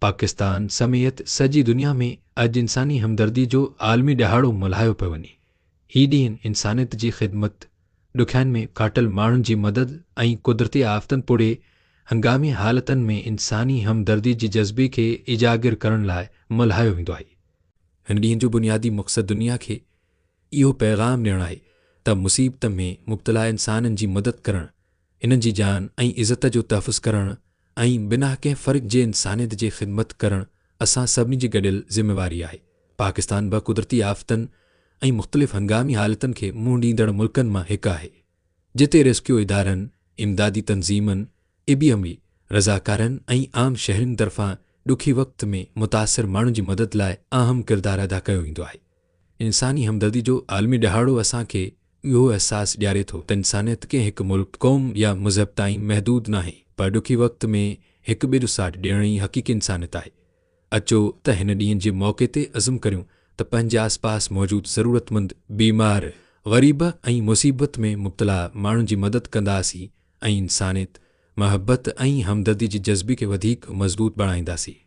पाकिस्तान समेत सॼी दुनिया में अॼु इंसानी हमदर्दी जो आलमी ॾहाड़ो मल्हायो पियो वञे। ही ॾींहुं इंसानियत जी ख़िदमत, ॾुखियाईनि में काटल माण्हुनि जी मदद ऐं कुदरती आफ़तनि पोड़े हंगामी हालतनि में इंसानी हमदर्दी जी जज़्बे खे इजागर करण लाइ मल्हायो वेंदो आहे। हिन ॾींहं जो बुनियादी मक़सदु दुनिया खे इहो पैगाम ॾियणु आहे त मुसीबत में मुब्तला इंसाननि जी मदद करणु, इन्हनि जी जान ऐं इज़त जो तहफ़ुज़ करणु ऐं बिना कंहिं फ़र्क़ जे इंसानियत जी ख़िदमत करणु असां सभिनी जी गॾियल ज़िम्मेवारी आहे। पाकिस्तान बि कुदरती आफ़तनि ऐं मुख़्तलिफ़ हंगामी हालतनि खे मुंहुं ॾींदड़ मुल्कनि मां हिकु आहे, जिते रेस्क्यू इदारनि, इमदादी तंज़ीमनि, इबीअमी रज़ाकारनि ऐं आम शहरियुनि तरफ़ां ॾुखी वक़्त में मुतासिर माण्हुनि जी मदद लाइ अहम किरदारु अदा कयो वेंदो आहे। इंसानी हमदर्दी जो आलमी ॾहाड़ो असांखे इहो अहसासु ॾियारे थो त इंसानियत कंहिं हिकु मुल्क, क़ौम या मज़हब ताईं महदूद नाहे, पर ॾुखी वक़्त में हिकु ॿिए जो साथ ॾियण ई हक़ीक़ी इंसानियत आहे। अचो त हिन ॾींहं जे मौक़े ते अज़म करियूं त पंहिंजे आस पास मौजूदु ज़रूरतमंद, बीमार, ग़रीब ऐं मुसीबत में मुब्तला माण्हुनि जी मदद कंदासीं ऐं इंसानियत, महबत ऐं हमदर्दी जी जज़्बे खे वधीक मज़बूत बणाईंदासीं।